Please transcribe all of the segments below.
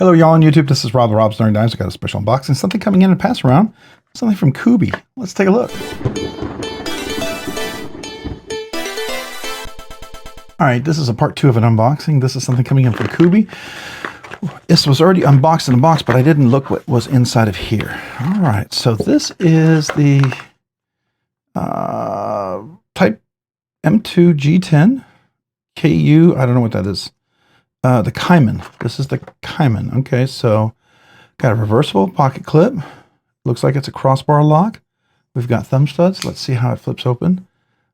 Hello, y'all on YouTube. This is Rob the Rob's Nerd Knives. I got a special unboxing. Something coming in and pass around. Something from Kubey. Let's take a look. All right, this is a part 2 of an unboxing. This is something coming in from Kubey. This was already unboxed in the box, but I didn't look what was inside of here. All right, so this is the Type M2 G10 KU. I don't know what that is. The Caiman. This is the Caiman. Okay, so got a reversible pocket clip. Looks like it's a crossbar lock. We've got thumb studs. Let's see how it flips open.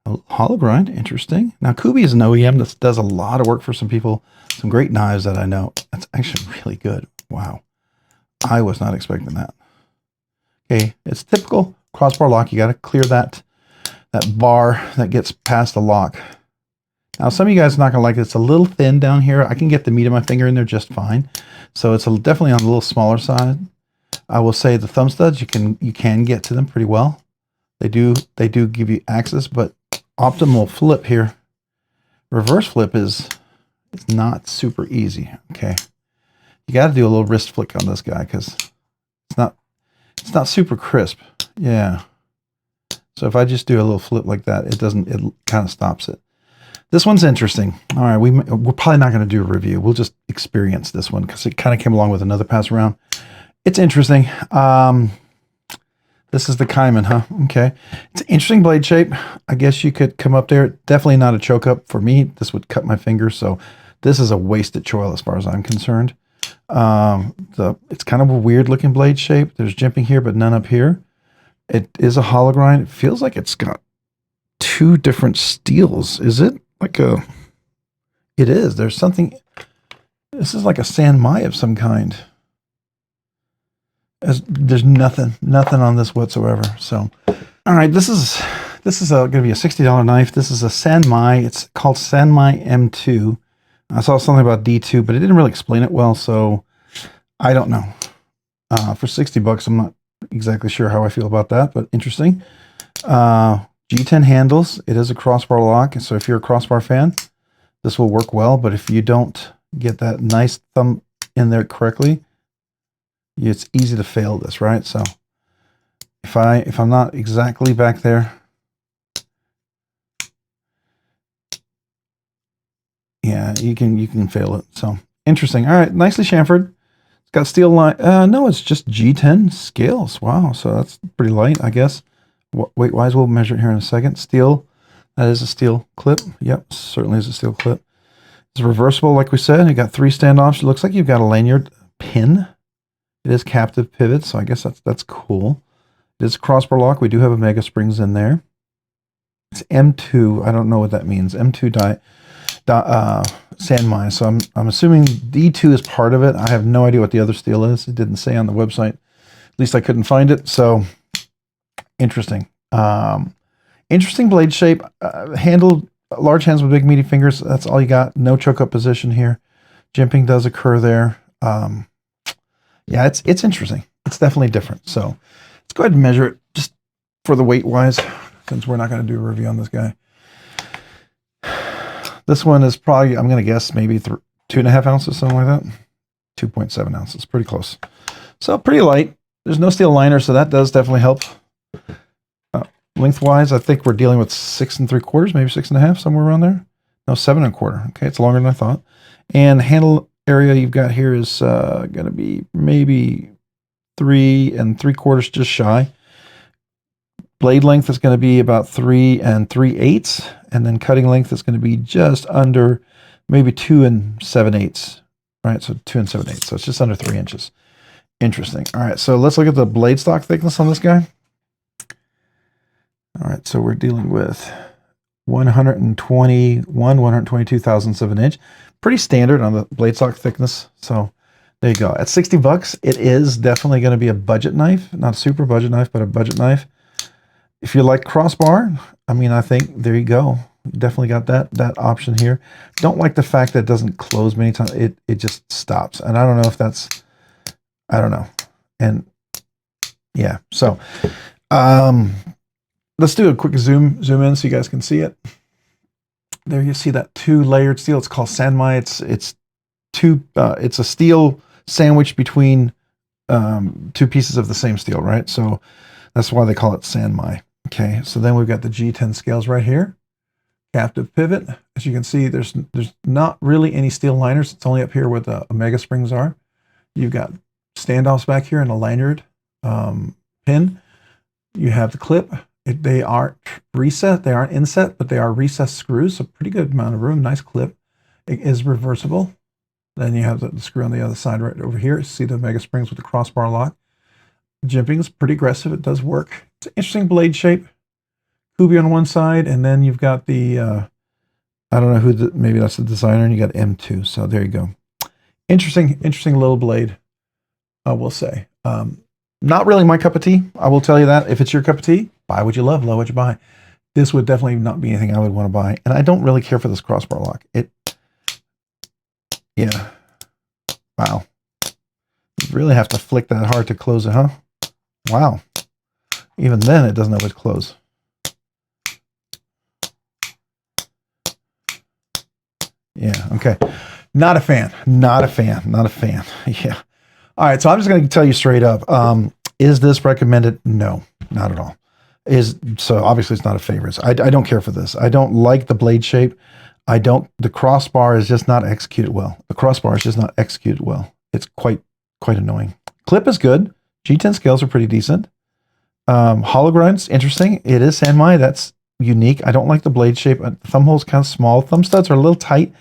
A hollow grind. Interesting. Now, Kubey is an OEM that does a lot of work for some people. Some great knives that I know. That's actually really good. Wow. I was not expecting that. Okay, it's typical crossbar lock. You got to clear that bar that gets past the lock. Now, some of you guys are not going to like it. It's a little thin down here. I can get the meat of my finger in there just fine. So it's definitely on the little smaller side. I will say the thumb studs, you can get to them pretty well. They do give you access, but optimal flip here, reverse flip is not super easy. Okay, you got to do a little wrist flick on this guy because it's not super crisp. Yeah. So if I just do a little flip like that, it kind of stops it. This one's interesting. All right, we're probably not going to do a review. We'll just experience this one because it kind of came along with another pass around. It's interesting. This is the Caiman, huh? Okay. It's an interesting blade shape. I guess you could come up there. Definitely not a choke up for me. This would cut my finger, so this is a wasted choil as far as I'm concerned. It's kind of a weird looking blade shape. There's jimping here, but none up here. It is a hollow grind. It feels like it's got two different steels. Is it? It is. There's something. This is like a San Mai of some kind. There's nothing on this whatsoever. So, all right, this is going to be a $60 knife. This is a San Mai. It's called San Mai M2. I saw something about D2, but it didn't really explain it well. So, I don't know. For $60, I'm not exactly sure how I feel about that, but interesting. G10 handles. It is a crossbar lock, so if you're a crossbar fan, this will work well. But if you don't get that nice thumb in there correctly, it's easy to fail this, right? So if I'm not exactly back there, yeah, you can fail it. So interesting. All right, nicely chamfered. It's got steel line. No, it's just G10 scales. Wow, so that's pretty light, I guess. Weight-wise, we'll measure it here in a second. Steel, that is a steel clip. Yep, certainly is a steel clip. It's reversible, like we said. You got 3 standoffs. It looks like you've got a lanyard pin. It is captive pivot, so I guess that's cool. It is a crossbar lock. We do have Omega springs in there. It's M2. I don't know what that means. M2 San Mai. So I'm assuming D2 is part of it. I have no idea what the other steel is. It didn't say on the website. At least I couldn't find it. So interesting. Interesting blade shape. Handled large hands with big meaty fingers. That's all you got. No choke up position here. Jimping does occur there. Yeah, it's interesting. It's definitely different. So let's go ahead and measure it just for the weight wise, since we're not going to do a review on this guy. This one is probably, I'm going to guess, maybe 2.5 ounces, something like that. 2.7 ounces, pretty close. So pretty light. There's no steel liner, so that does definitely help. Lengthwise, I think we're dealing with 6 3/4, maybe 6.5, somewhere around there. No, 7 1/4. Okay, it's longer than I thought. And handle area you've got here is going to be maybe 3 3/4, just shy. Blade length is going to be about 3 3/8, and then cutting length is going to be just under maybe 2 7/8. Right, so 2 7/8. So it's just under 3 inches. Interesting. All right, so let's look at the blade stock thickness on this guy. All right, so we're dealing with 122 thousandths of an inch. Pretty standard on the blade stock thickness. So there you go. At $60, it is definitely going to be a budget knife. Not a super budget knife, but a budget knife. If you like crossbar, I mean, I think there you go. You definitely got that option here. Don't like the fact that it doesn't close many times. It just stops. And I don't know if that's, I don't know. And yeah, so let's do a quick zoom in so you guys can see it. There you see that 2-layered steel. It's called San Mai. It's a steel sandwiched between two pieces of the same steel, right? So that's why they call it San Mai. Okay, so then we've got the G10 scales right here. Captive pivot. As you can see, there's not really any steel liners. It's only up here where the Omega springs are. You've got standoffs back here and a lanyard pin. You have the clip. They aren't reset. They aren't inset, but they are recessed screws. So pretty good amount of room. Nice clip. It is reversible. Then you have the screw on the other side right over here. See the Omega springs with the crossbar lock. The jimping is pretty aggressive. It does work. It's an interesting blade shape. Kubey on one side, and then you've got the, I don't know who, maybe that's the designer, and you got M2. So there you go. Interesting little blade, I will say. Not really my cup of tea. I will tell you that. If it's your cup of tea, buy what you love, love what you buy. This would definitely not be anything I would want to buy. And I don't really care for this crossbar lock. Yeah. Wow. You really have to flick that hard to close it, huh? Wow. Even then, it doesn't always close. Yeah, okay. Not a fan. Not a fan. Not a fan. Yeah. All right, so I'm just going to tell you straight up. Is this recommended? No, not at all. So obviously it's not a favorite. I don't care for this. I don't like the blade shape. The crossbar is just not executed well. The crossbar is just not executed well. It's quite annoying. Clip is good. G10 scales are pretty decent. Hollow grind's interesting. It is San Mai. That's unique. I don't like the blade shape. The thumb hole's kind of small. Thumb studs are a little tight.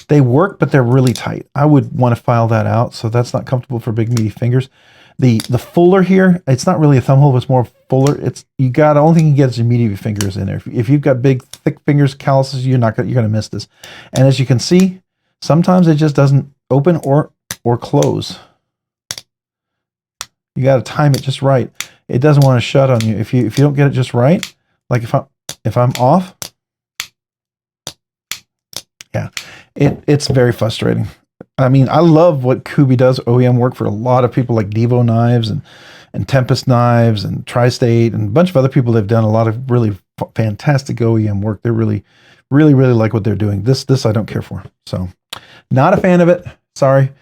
They work, but they're really tight. I would want to file that out, so that's not comfortable for big meaty fingers. The fuller here, it's not really a thumb hole, it's more fuller. The only thing you get is your meaty fingers in there. If you've got big, thick fingers, calluses, you're gonna miss this. And as you can see, sometimes it just doesn't open or close. You got to time it just right. It doesn't want to shut on you. If you don't get it just right, like if I'm off, yeah, it's very frustrating. I mean, I love what Kubey does. OEM work for a lot of people like Divo Knives and Tempest Knives and Tri-State and a bunch of other people that have done a lot of really fantastic OEM work. They're really like what they're doing. This I don't care for. So not a fan of it. Sorry.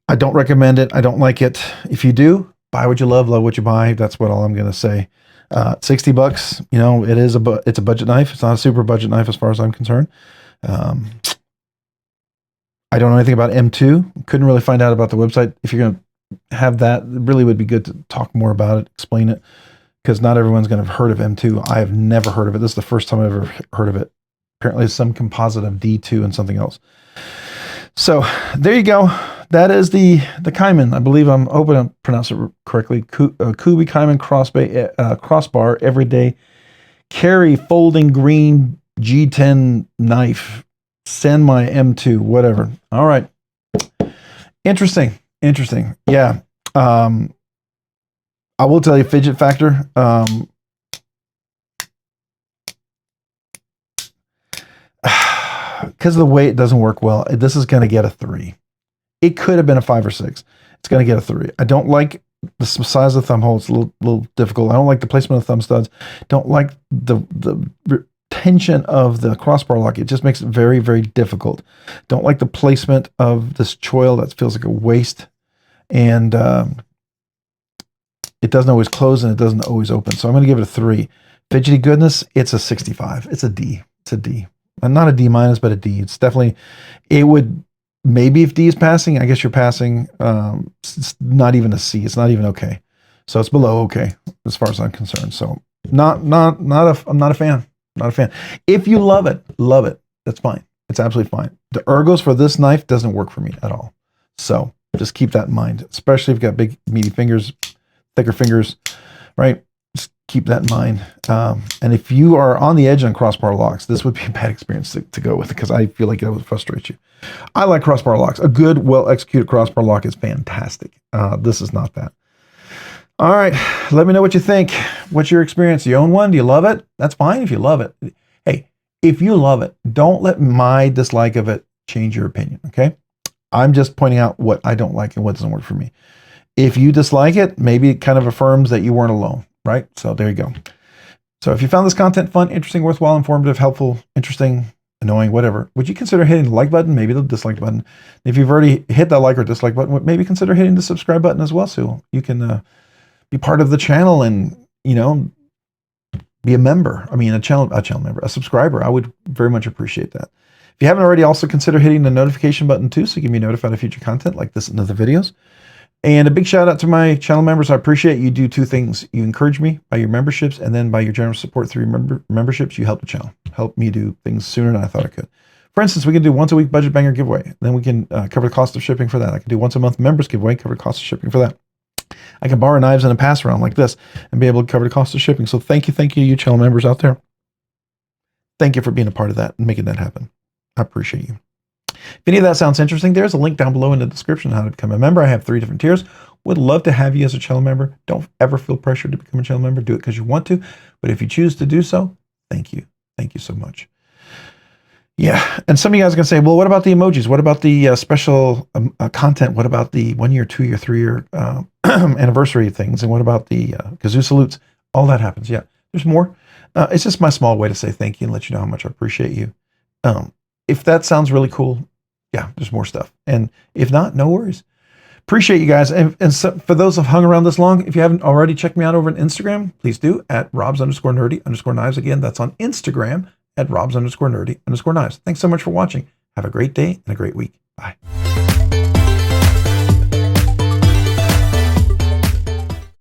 I don't recommend it. I don't like it. If you do, buy what you love what you buy. That's what all I'm going to say. $60, you know, it's a budget knife. It's not a super budget knife as far as I'm concerned. I don't know anything about M2. Couldn't really find out about the website. If you're going to have that, it really would be good to talk more about it, explain it, because not everyone's going to have heard of M2. I have never heard of it. This is the first time I've ever heard of it. Apparently it's some composite of D2 and something else. So there you go. That is the Caiman. I believe I'm hoping I pronounced it correctly. Kubey Knives Crossbar Everyday Carry Folding Green G10 Knife. San Mai M2, whatever. All right. Interesting. Yeah. I will tell you, fidget factor. Because of the way it doesn't work well, this is going to get a 3. It could have been a 5 or 6. It's going to get a 3. I don't like the size of the thumb hole. It's a little difficult. I don't like the placement of thumb studs. Don't like the tension of the crossbar lock. It just makes it very, very difficult. Don't like the placement of this choil. That feels like a waste. And it doesn't always close and it doesn't always open. So I'm going to give it a 3. Fidgety goodness, it's a 65. It's a D. It's a D. And not a D minus, but a D. It's definitely, it would, maybe if D is passing, I guess you're passing. It's not even a C. It's not even okay. So it's below okay, as far as I'm concerned. So I'm not a fan. Not a fan. If you love it. That's fine. It's absolutely fine. The ergos for this knife doesn't work for me at all. So just keep that in mind, especially if you've got big, meaty fingers, thicker fingers, right? Just keep that in mind. And if you are on the edge on crossbar locks, this would be a bad experience to go with, because I feel like it would frustrate you. I like crossbar locks. A good, well-executed crossbar lock is fantastic. This is not that. All right, let me know what you think. What's your experience? Do you own one? Do you love it? That's fine if you love it. Hey, if you love it, don't let my dislike of it change your opinion, okay? I'm just pointing out what I don't like and what doesn't work for me. If you dislike it, maybe it kind of affirms that you weren't alone, right? So there you go. So if you found this content fun, interesting, worthwhile, informative, helpful, interesting, annoying, whatever, would you consider hitting the like button, maybe the dislike button? If you've already hit that like or dislike button, maybe consider hitting the subscribe button as well, so you can be part of the channel and, you know, be a member. I mean, a channel member, a subscriber. I would very much appreciate that. If you haven't already, also consider hitting the notification button too, so you can be notified of future content like this and other videos. And a big shout out to my channel members. I appreciate you do two things. You encourage me by your memberships, and then by your generous support through your memberships, you help the channel, help me do things sooner than I thought I could. For instance, we can do once a week budget banger giveaway. Then we can cover the cost of shipping for that. I can do once a month members giveaway, cover the cost of shipping for that. I can borrow knives in a pass around like this and be able to cover the cost of shipping. So thank you, you channel members out there. Thank you for being a part of that and making that happen. I appreciate you. If any of that sounds interesting, there's a link down below in the description on how to become a member. I have 3 different tiers. Would love to have you as a channel member. Don't ever feel pressured to become a channel member. Do it because you want to. But if you choose to do so, thank you. Thank you so much. Yeah, and some of you guys are going to say, well, what about the emojis? What about the special content? What about the 1 year, 2 year, 3 year anniversary things? And what about the kazoo salutes? All that happens. Yeah, there's more. It's just my small way to say thank you and let you know how much I appreciate you. If that sounds really cool, yeah, there's more stuff. And if not, no worries. Appreciate you guys. And so for those who've hung around this long, if you haven't already, checked me out over on Instagram, please do, at Robs_nerdy_knives. Again, that's on Instagram, at Robs_nerdy_knives. Thanks so much for watching. Have a great day and a great week. Bye.